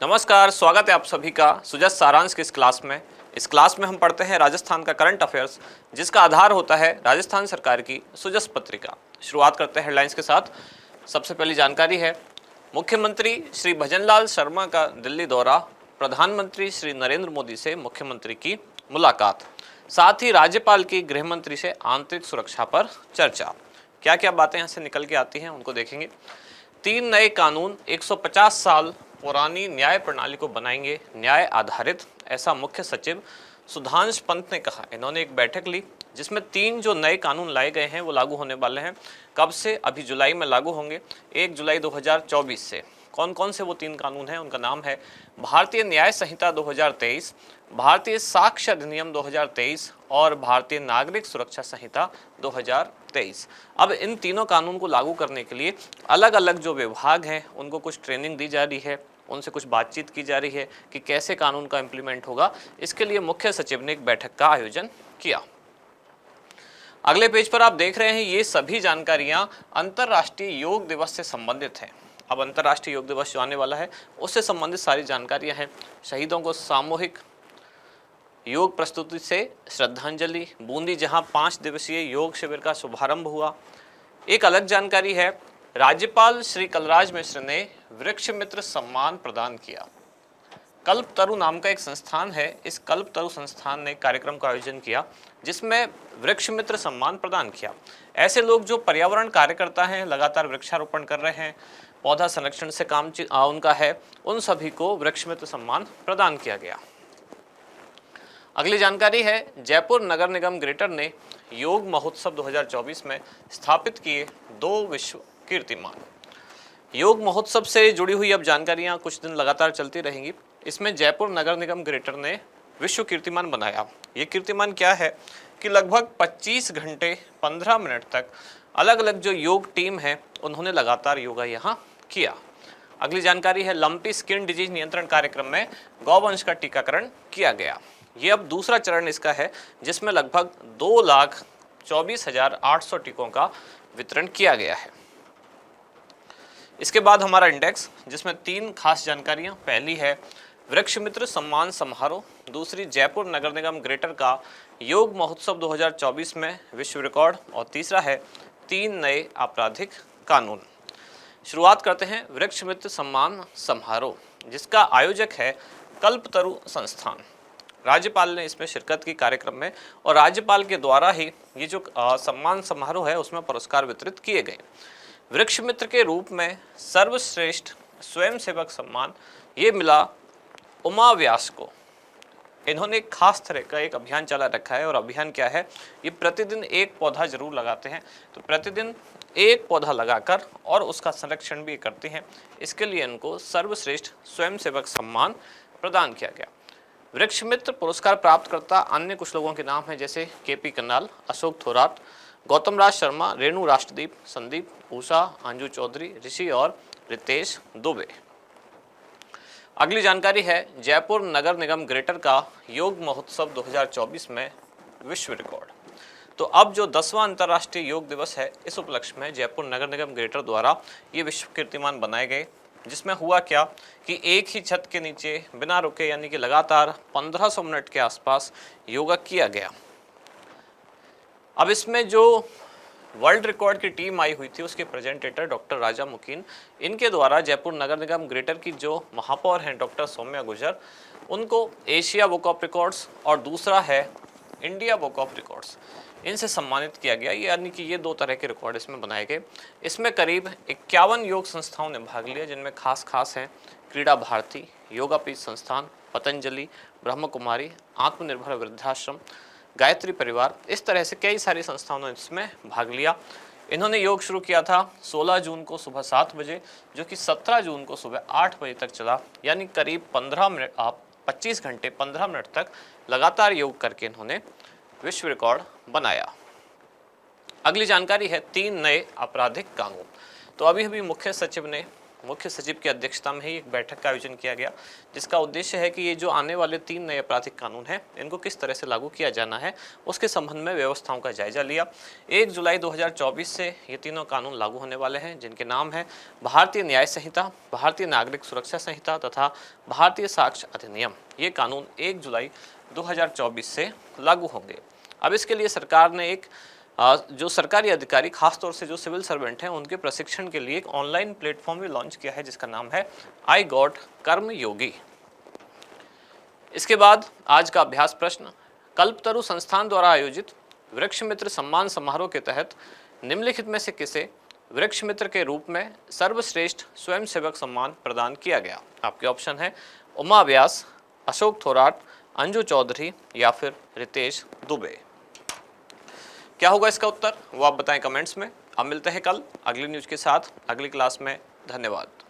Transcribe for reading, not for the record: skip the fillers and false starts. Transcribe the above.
नमस्कार, स्वागत है आप सभी का सुजस सारांश की इस क्लास में। इस क्लास में हम पढ़ते हैं राजस्थान का करंट अफेयर्स, जिसका आधार होता है राजस्थान सरकार की सुजस पत्रिका। शुरुआत करते हैं हेडलाइंस के साथ। सबसे पहली जानकारी है, मुख्यमंत्री श्री भजनलाल शर्मा का दिल्ली दौरा, प्रधानमंत्री श्री नरेंद्र मोदी से मुख्यमंत्री की मुलाकात, साथ ही राज्यपाल की गृह मंत्री से आंतरिक सुरक्षा पर चर्चा। क्या क्या बातें यहाँ से निकल के आती हैं उनको देखेंगे। 3 नए कानून 150 साल पुरानी न्याय प्रणाली को बनाएंगे न्याय आधारित, ऐसा मुख्य सचिव सुधांश पंत ने कहा। इन्होंने एक बैठक ली जिसमें 3 जो नए कानून लाए गए हैं वो लागू होने वाले हैं। कब से? अभी जुलाई में लागू होंगे, 1 जुलाई 2024 से। कौन कौन से वो 3 कानून हैं? उनका नाम है भारतीय न्याय संहिता 2023, भारतीय साक्ष्य अधिनियम 2023 और भारतीय नागरिक सुरक्षा संहिता 2023। अब इन तीनों कानून को लागू करने के लिए अलग अलग जो विभाग हैं उनको कुछ ट्रेनिंग दी जा रही है, उनसे कुछ बातचीत की जा रही है कि कैसे कानून का इम्प्लीमेंट होगा। इसके लिए मुख्य सचिव ने एक बैठक का आयोजन किया। अगले पेज पर आप देख रहे हैं, ये सभी जानकारियां अंतर्राष्ट्रीय योग दिवस से संबंधित हैं। अब अंतर्राष्ट्रीय योग दिवस जो आने वाला है उससे संबंधित सारी जानकारियां हैं। शहीदों को सामूहिक योग प्रस्तुति से श्रद्धांजलि, बूंदी जहां 5 दिवसीय योग शिविर का शुभारंभ हुआ। एक अलग जानकारी है, राज्यपाल श्री कलराज मिश्र ने वृक्ष मित्र सम्मान प्रदान किया। कल्पतरु नाम का एक संस्थान है, इस कल्पतरु संस्थान ने कार्यक्रम का आयोजन किया जिसमें वृक्ष मित्र सम्मान प्रदान किया। ऐसे लोग जो पर्यावरण कार्यकर्ता हैं, लगातार वृक्षारोपण कर रहे हैं, पौधा संरक्षण से काम उनका है, उन सभी को वृक्ष मित्र सम्मान प्रदान किया गया। अगली जानकारी है, जयपुर नगर निगम ग्रेटर ने योग महोत्सव 2024 में स्थापित किए 2 विश्व कीर्तिमान। योग महोत्सव से जुड़ी हुई अब जानकारियां कुछ दिन लगातार चलती रहेंगी। इसमें जयपुर नगर निगम ग्रेटर ने विश्व कीर्तिमान बनाया। ये कीर्तिमान क्या है कि लगभग 25 घंटे 15 मिनट तक अलग अलग जो योग टीम है उन्होंने लगातार योगा यहाँ किया। अगली जानकारी है, लंपी स्किन डिजीज नियंत्रण कार्यक्रम में गौवंश का टीकाकरण किया गया। ये अब दूसरा चरण इसका है जिसमें लगभग 2,24,800 टीकों का वितरण किया गया है। इसके बाद हमारा इंडेक्स, जिसमें 3 खास जानकारियां। पहली है वृक्ष मित्र सम्मान समारोह, दूसरी जयपुर नगर निगम ग्रेटर का योग महोत्सव 2024 में विश्व रिकॉर्ड, और तीसरा है 3 नए आपराधिक कानून। शुरुआत करते हैं वृक्ष मित्र सम्मान समारोह, जिसका आयोजक है कल्पतरु संस्थान। राज्यपाल ने इसमें शिरकत की कार्यक्रम में, और राज्यपाल के द्वारा ही ये जो सम्मान समारोह है उसमें पुरस्कार वितरित किए गए। वृक्ष मित्र के रूप में सर्वश्रेष्ठ स्वयंसेवक सम्मान ये मिला उमा व्यास को। इन्होंने एक खास तरह का एक अभियान चला रखा है, और अभियान क्या है, ये प्रतिदिन 1 पौधा जरूर लगाते हैं। तो प्रतिदिन 1 पौधा लगाकर और उसका संरक्षण भी करते हैं। इसके लिए इनको सर्वश्रेष्ठ स्वयंसेवक सम्मान प्रदान किया गया। वृक्ष मित्र पुरस्कार प्राप्त करता अन्य कुछ लोगों के नाम हैं, जैसे केपी कन्नाल, अशोक थोराट, गौतम राज शर्मा, रेणु राष्ट्रदीप, संदीप, उषा, अंजू चौधरी, ऋषि और रितेश दुबे। अगली जानकारी है, जयपुर नगर निगम ग्रेटर का योग महोत्सव 2024 में विश्व रिकॉर्ड। तो अब जो 10वां अंतर्राष्ट्रीय योग दिवस है, इस उपलक्ष्य में जयपुर नगर निगम ग्रेटर द्वारा ये विश्व कीर्तिमान बनाए गए। जिसमें हुआ क्या कि एक ही छत के नीचे बिना रुके, यानी कि लगातार 1500 मिनट के आसपास योगा किया गया। अब इसमें जो वर्ल्ड रिकॉर्ड की टीम आई हुई थी उसके प्रेजेंटेटर डॉक्टर राजा मुकीन, इनके द्वारा जयपुर नगर निगम ग्रेटर की जो महापौर हैं डॉक्टर सौम्या गुर्जर, उनको एशिया बुक ऑफ रिकॉर्ड्स और दूसरा है इंडिया बुक ऑफ रिकॉर्ड्स, इनसे सम्मानित किया गया। यानी कि ये 2 तरह के रिकॉर्ड इसमें बनाए गए। इसमें करीब 51 योग संस्थाओं ने भाग लिया, जिनमें खास हैं क्रीड़ा भारती, योगापीठ संस्थान, पतंजलि, ब्रह्म कुमारी, आत्मनिर्भर वृद्धाश्रम, गायत्री परिवार, इस तरह से कई सारी संस्थाओं ने इसमें भाग लिया। इन्होंने योग शुरू किया था 16 जून को सुबह 7 बजे, जो कि 17 जून को सुबह 8 बजे तक चला। यानी करीब 25 घंटे 15 मिनट तक लगातार योग करके इन्होंने विश्व रिकॉर्ड बनाया। अगली जानकारी है 3 नए आपराधिक कानून। तो अभी मुख्य सचिव ने मुख्य सचिव की अध्यक्षता में ही एक बैठक का आयोजन किया गया, जिसका उद्देश्य है कि ये जो आने वाले 3 नए आपराधिक कानून हैं, इनको किस तरह से लागू किया जाना है, उसके संबंध में व्यवस्थाओं का जायजा लिया। 1 जुलाई 2024 से ये तीनों कानून लागू होने वाले हैं, जिनके नाम हैं भारतीय न्याय संहिता, भारतीय नागरिक सुरक्षा संहिता तथा भारतीय साक्ष्य अधिनियम। ये कानून 1 जुलाई 2024 से लागू होंगे। अब इसके लिए सरकार ने एक जो सरकारी अधिकारी, खासतौर से जो सिविल सर्वेंट हैं, उनके प्रशिक्षण के लिए एक ऑनलाइन प्लेटफॉर्म भी लॉन्च किया है, जिसका नाम है आई गॉट कर्मयोगी। इसके बाद आज का अभ्यास प्रश्न, कल्पतरु संस्थान द्वारा आयोजित वृक्ष मित्र सम्मान समारोह के तहत निम्नलिखित में से किसे वृक्ष मित्र के रूप में सर्वश्रेष्ठ स्वयंसेवक सम्मान प्रदान किया गया? आपके ऑप्शन है उमा व्यास, अशोक थोराट, अंजू चौधरी या फिर रितेश दुबे। क्या होगा इसका उत्तर, वो आप बताएं कमेंट्स में। अब मिलते हैं कल अगली न्यूज़ के साथ अगली क्लास में। धन्यवाद।